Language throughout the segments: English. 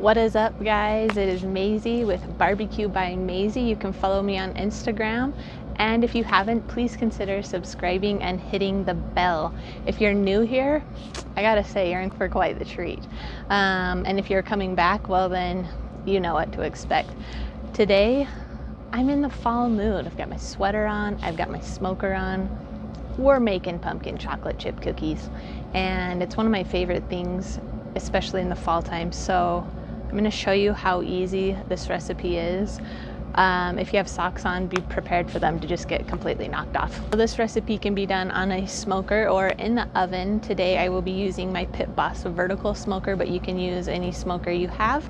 What is up, guys? It is Maisie with Barbecue by Maisie. You can follow me on Instagram, and if you haven't, please consider subscribing and hitting the bell. If you're new here, I gotta say you're in for quite the treat, and if you're coming back, well then you know what to expect. Today I'm in the fall mood. I've got my sweater on, I've got my smoker on. We're making pumpkin chocolate chip cookies, and it's one of my favorite things, especially in the fall time. So I'm going to show you how easy this recipe is. If you have socks on, be prepared for them to just get completely knocked off. So this recipe can be done on a smoker or in the oven. Today I will be using my Pit Boss vertical smoker, but you can use any smoker you have.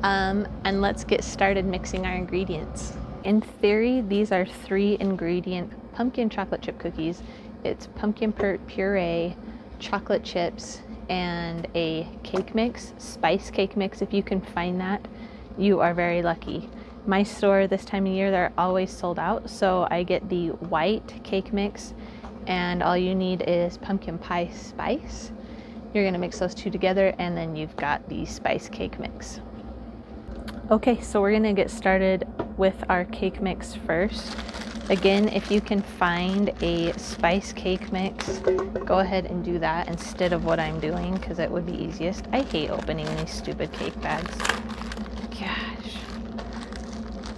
And let's get started mixing our ingredients. In theory, these are 3-ingredient pumpkin chocolate chip cookies. It's pumpkin puree, chocolate chips, and a cake mix, spice cake mix. If you can find that, you are very lucky. My store this time of year, they're always sold out, so I get the white cake mix, and all you need is pumpkin pie spice. You're gonna mix those two together, and then you've got the spice cake mix. Okay, so we're gonna get started with our cake mix first. Again, if you can find a spice cake mix, go ahead and do that instead of what I'm doing, because it would be easiest. I hate opening these stupid cake bags. Gosh.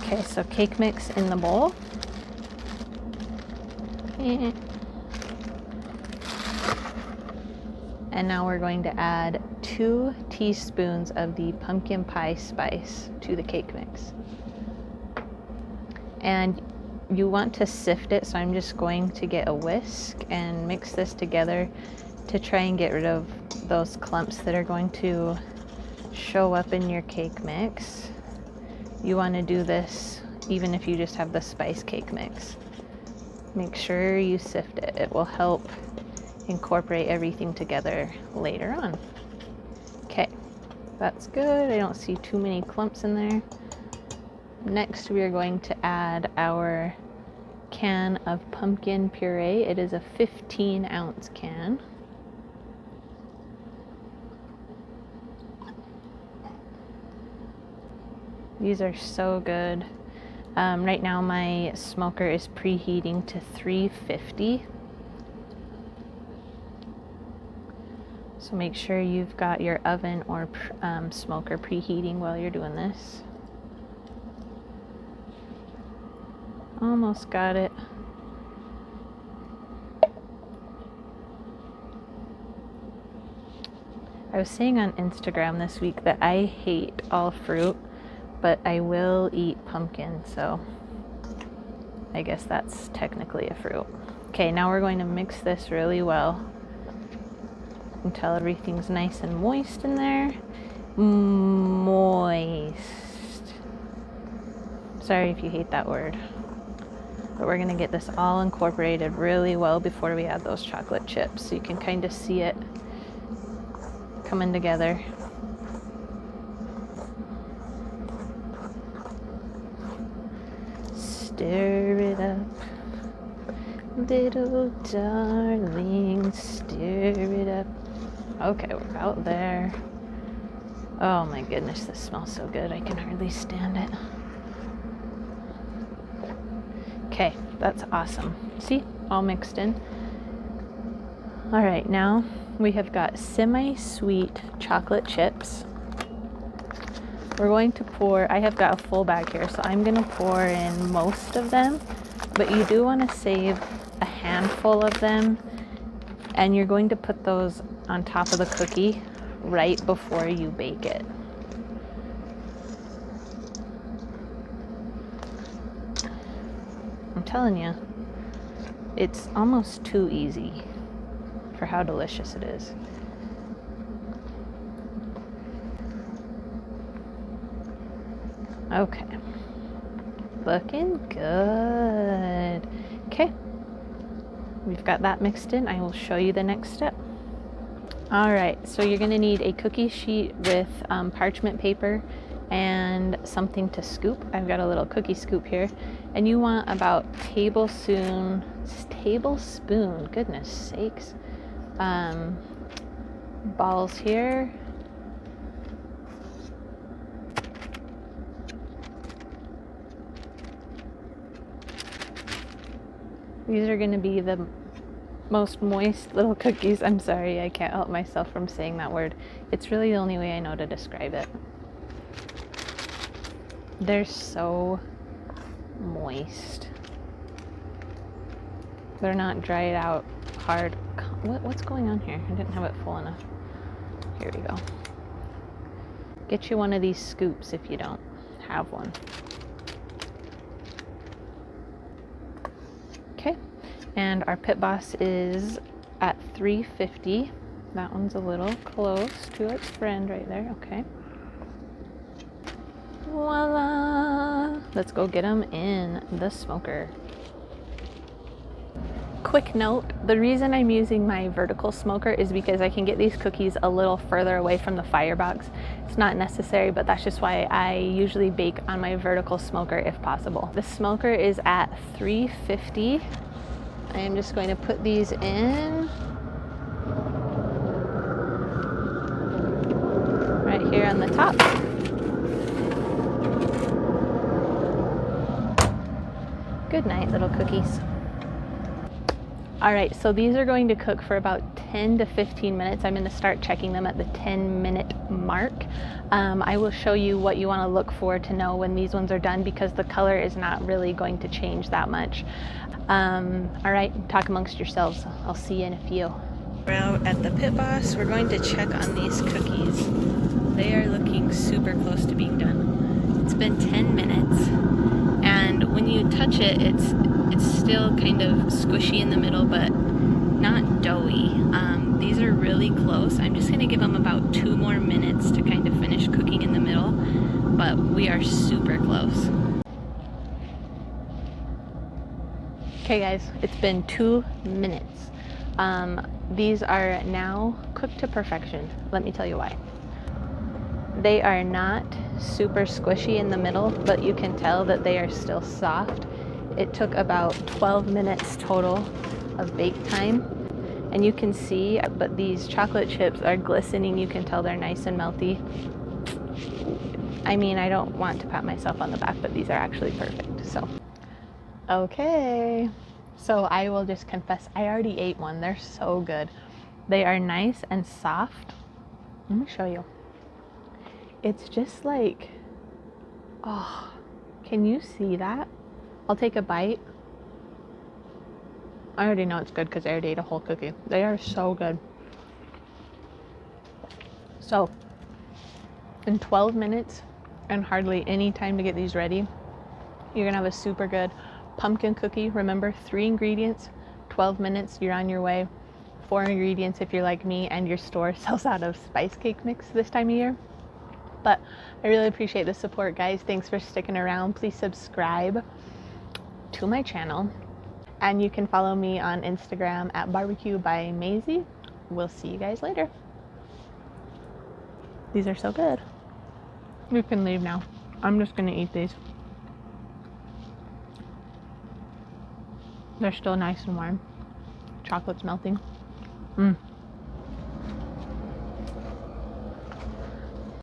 Okay, so cake mix in the bowl. And now we're going to add 2 teaspoons of the pumpkin pie spice to the cake mix. And you want to sift it, so I'm just going to get a whisk and mix this together to try and get rid of those clumps that are going to show up in your cake mix. You want to do this even if you just have the spice cake mix. Make sure you sift it. It will help incorporate everything together later on. Okay, that's good. I don't see too many clumps in there. Next, we are going to add our can of pumpkin puree. It is a 15-ounce can. These are so good. Right now my smoker is preheating to 350. So make sure you've got your oven or smoker preheating while you're doing this. Almost got it. I was saying on Instagram this week that I hate all fruit, but I will eat pumpkin, so I guess that's technically a fruit. Okay, now we're going to mix this really well until everything's nice and moist in there. Moist. Sorry if you hate that word. But we're going to get this all incorporated really well before we add those chocolate chips, so you can kind of see it coming together. Stir it up, little darling, stir it up. Okay, we're about there. Oh my goodness, this smells so good. I can hardly stand it. Okay, that's awesome. See, all mixed in. All right, now we have got semi-sweet chocolate chips. We're going to pour, I have got a full bag here, so I'm gonna pour in most of them, but you do wanna save a handful of them, and you're going to put those on top of the cookie right before you bake it. I'm telling you, it's almost too easy for how delicious it is. Okay, looking good. Okay, we've got that mixed in. I will show you the next step. All right, so you're gonna need a cookie sheet with parchment paper and something to scoop. I've got a little cookie scoop here, and you want about tablespoon, goodness sakes, balls here, These are gonna be the most moist little cookies. I'm sorry, I can't help myself from saying that word. It's really the only way I know to describe it. They're so moist. They're not dried out hard. What's going on here? I didn't have it full enough. Here we go. Get you one of these scoops if you don't have one. Okay, and our Pit Boss is at 350. That one's a little close to its friend right there. Okay. Voila! Let's go get them in the smoker. Quick note, the reason I'm using my vertical smoker is because I can get these cookies a little further away from the firebox. It's not necessary, but that's just why I usually bake on my vertical smoker if possible. The smoker is at 350. I am just going to put these in right here on the top. Good night, little cookies. All right, so these are going to cook for about 10 to 15 minutes. I'm going to start checking them at the 10-minute mark. I will show you what you want to look for to know when these ones are done, because the color is not really going to change that much. All right, talk amongst yourselves. I'll see you in a few. We're out at the Pit Boss. We're going to check on these cookies. They are looking super close to being done. It's been 10 minutes, and when you touch it, it's still kind of squishy in the middle, but not doughy. These are really close. I'm just going to give them about 2 more minutes to kind of finish cooking in the middle, but we are super close. Okay guys, it's been 2 minutes. These are now cooked to perfection. Let me tell you why. They are not super squishy in the middle, but you can tell that they are still soft. It took about 12 minutes total of bake time, and you can see, but these chocolate chips are glistening. You can tell they're nice and melty. I mean, I don't want to pat myself on the back, but these are actually perfect. So, okay. So I will just confess, I already ate one. They're so good. They are nice and soft. Let me show you. It's just like, oh, can you see that? I'll take a bite. I already know it's good because I already ate a whole cookie. They are so good. So, in 12 minutes and hardly any time to get these ready, you're gonna have a super good pumpkin cookie. Remember, 3 ingredients, 12 minutes, you're on your way. 4 ingredients if you're like me and your store sells out of spice cake mix this time of year. But I really appreciate the support, guys. Thanks for sticking around. Please subscribe to my channel, and you can follow me on Instagram at Barbecue by Maisie. We'll see you guys later. These are so good. You can leave now. I'm just gonna eat these. They're still nice and warm. Chocolate's melting.